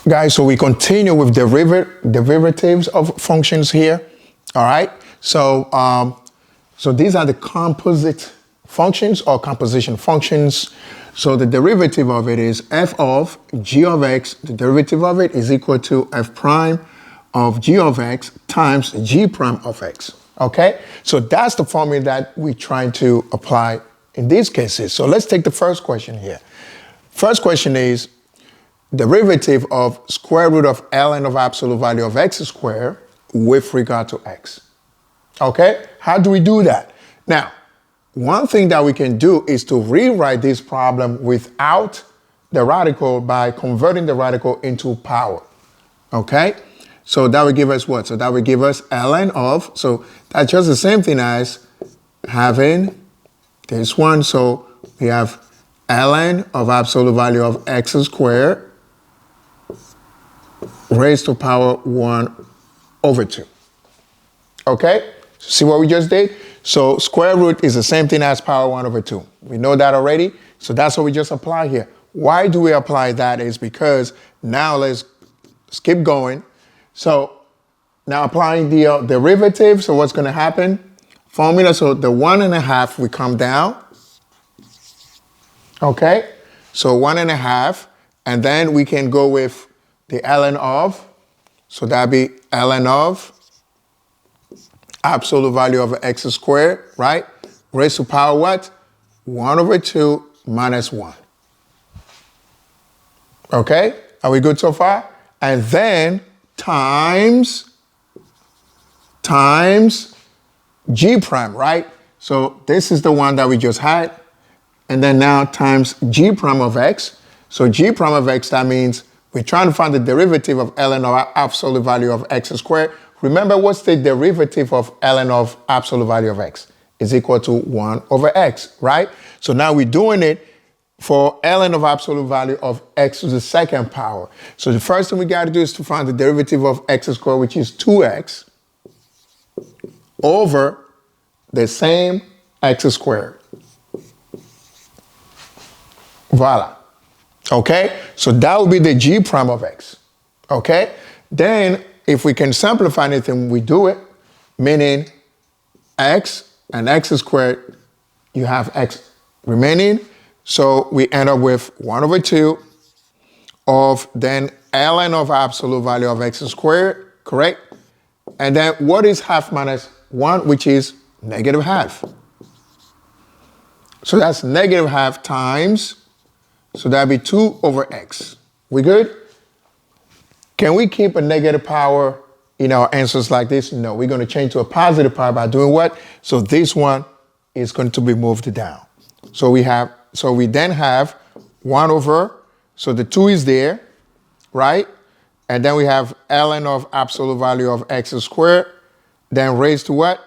Guys, so we continue with derivatives of functions here. All right. So, so these are the composite functions or composition functions. So the derivative of it is f of g of x. The derivative of it is equal to f prime of g of x times g prime of x. Okay. So that's the formula that we're trying to apply in these cases. So let's take the first question here. First question is derivative of square root of ln of absolute value of x squared with regard to x. Okay, how do we do that? Now, one thing that we can do is to rewrite this problem without the radical by converting the radical into power. Okay, so that would give us what? So that would give us ln of, so that's just the same thing as having this one. So we have ln of absolute value of x squared raised to power 1 over 2. Okay? See what we just did? So square root is the same thing as power 1 over 2. We know that already. So that's what we just apply here. Why do we apply that is because now let's keep going. So now applying the derivative. So what's going to happen? Formula. So the 1.5 we come down. Okay? So 1.5. And then we can go with the ln of, so that'd be ln of absolute value of x squared, right? Raised to power what? 1 over 2 minus 1. Okay, are we good so far? And then times g prime, right? So this is the one that we just had. And then now times g prime of x. So g prime of x, that means we're trying to find the derivative of ln of absolute value of x squared. Remember, what's the derivative of ln of absolute value of x? Is equal to 1 over x, right? So now we're doing it for ln of absolute value of x to the second power. So the first thing we got to do is to find the derivative of x squared, which is 2x, over the same x squared. Voila. Okay, so that would be the g prime of x. Okay, then if we can simplify anything, we do it, meaning x and x squared, you have x remaining. So we end up with 1 over 2 of then ln of absolute value of x squared, correct? And then what is half minus 1, which is negative half. So that's negative half times, so that'd be 2 over x. We good? Can we keep a negative power in our answers like this? No, we're going to change to a positive power by doing what? So this one is going to be moved down. So we then have 1 over, so the 2 is there, right? And then we have ln of absolute value of x squared, then raised to what?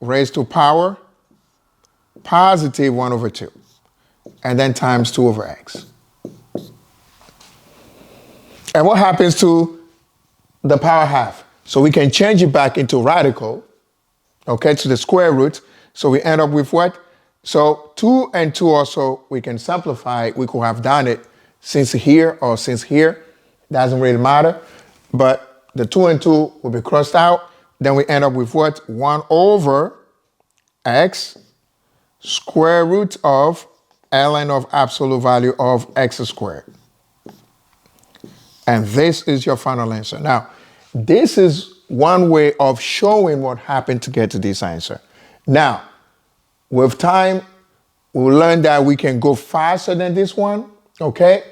Raised to power positive 1 over 2. And then times 2 over x. And what happens to the power half? So we can change it back into radical, okay, to the square root. So we end up with what? So 2 and 2 also, we can simplify. We could have done it since here or since here. Doesn't really matter. But the 2 and 2 will be crossed out. Then we end up with what? 1 over x square root of ln of absolute value of x squared. And this is your final answer. Now, this is one way of showing what happened to get to this answer. Now, with time, we'll learn that we can go faster than this one, okay?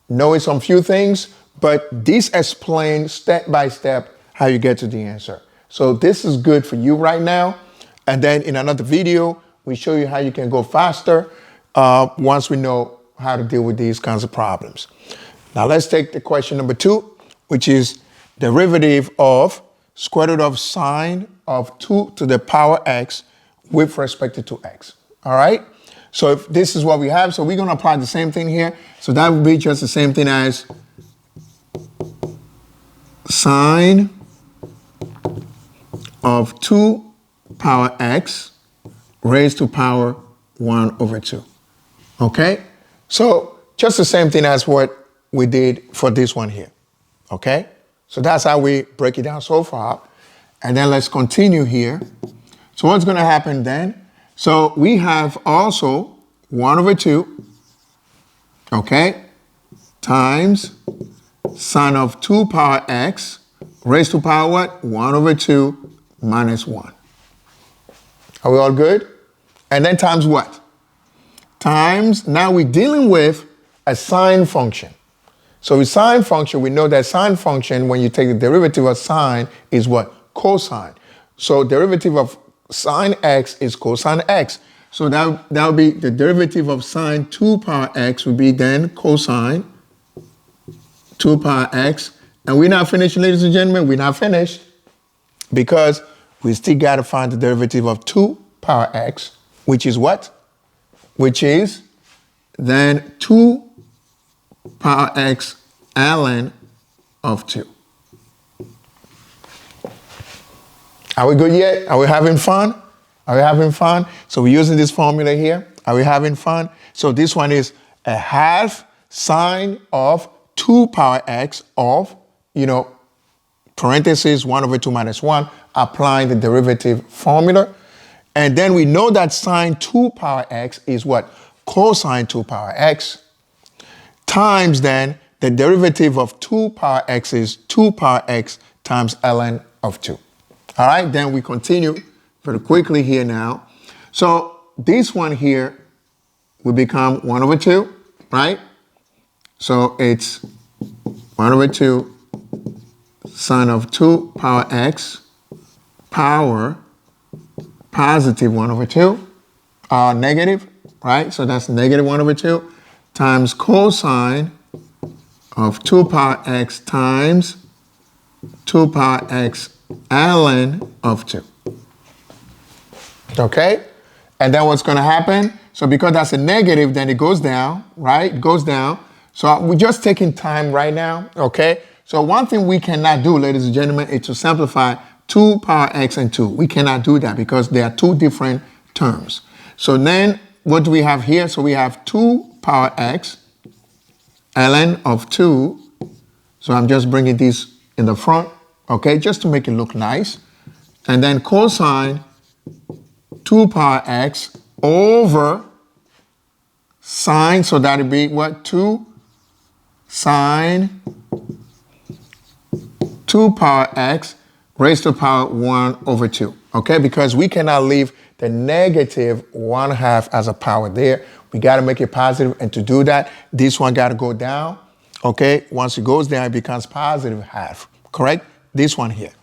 Knowing some few things, but this explains step by step how you get to the answer. So this is good for you right now. And then in another video, we show you how you can go faster once we know how to deal with these kinds of problems. Now let's take the question number 2, which is derivative of square root of sine of 2 to the power x with respect to x. All right? So if this is what we have, so we're going to apply the same thing here. So that would be just the same thing as sine of 2 power x raised to power 1 over 2. Okay? So just the same thing as what we did for this one here. Okay? So that's how we break it down so far. And then let's continue here. So what's going to happen then? So we have also 1 over 2, okay, times sine of 2 power x raised to power what? 1 over 2 minus 1. Are we all good? And then times what? Times, now we're dealing with a sine function. So with sine function, we know that sine function, when you take the derivative of sine, is what? Cosine. So derivative of sine x is cosine x. So that would be the derivative of sine 2 power x would be then cosine 2 power x. And we're not finished, ladies and gentlemen. We're not finished because we still got to find the derivative of 2 power x, which is what? Which is then 2 power x ln of 2. Are we good yet? Are we having fun? Are we having fun? So we're using this formula here. Are we having fun? So this one is a half sine of 2 power x of, parentheses 1 over 2 minus 1, applying the derivative formula. And then we know that sine 2 power x is what? Cosine 2 power x times then the derivative of 2 power x is 2 power x times ln of 2. All right, then we continue very quickly here now. So this one here will become 1 over 2, right? So it's 1 over 2 sine of 2 power x power positive 1 over 2, negative, right? So that's negative 1 over 2 times cosine of 2 power x times 2 power x ln of 2. Okay? And then what's going to happen? So because that's a negative, then it goes down, right? It goes down. So we're just taking time right now, okay? So one thing we cannot do, ladies and gentlemen, is to simplify 2 power x and 2. We cannot do that because they are two different terms. So then what do we have here? So we have 2 power x ln of 2. So I'm just bringing this in the front, okay, just to make it look nice. And then cosine 2 power x over sine, so that would be what? 2 sine 2 power x raised to power 1 over 2, okay? Because we cannot leave the negative 1/2 as a power there. We got to make it positive, and to do that, this one got to go down, okay? Once it goes down, it becomes positive half, correct? This one here,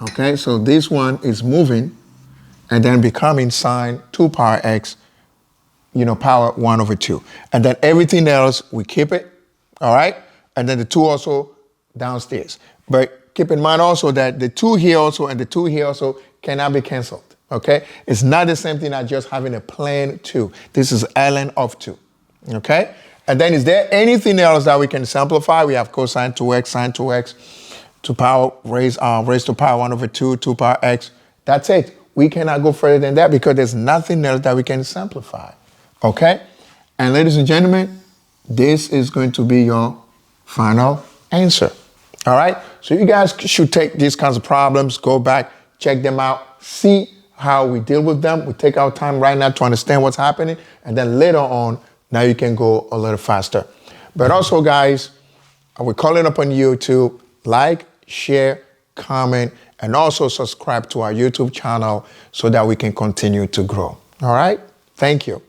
okay? So this one is moving and then becoming sine 2 power x, power 1 over 2. And then everything else, we keep it, all right? And then the 2 also downstairs. But keep in mind also that the 2 here also and the 2 here also cannot be canceled, okay? It's not the same thing as just having a plain 2. This is ln of 2, okay? And then is there anything else that we can simplify? We have cosine 2x, sine 2x, to power raised to power 1 over 2, 2 power x. That's it. We cannot go further than that because there's nothing else that we can simplify, okay? And ladies and gentlemen, this is going to be your final answer, all right? So you guys should take these kinds of problems, go back, check them out, see how we deal with them. We take our time right now to understand what's happening, and then later on, now you can go a little faster. But also, guys, we're calling upon you to like, share, comment, and also subscribe to our YouTube channel so that we can continue to grow. All right? Thank you.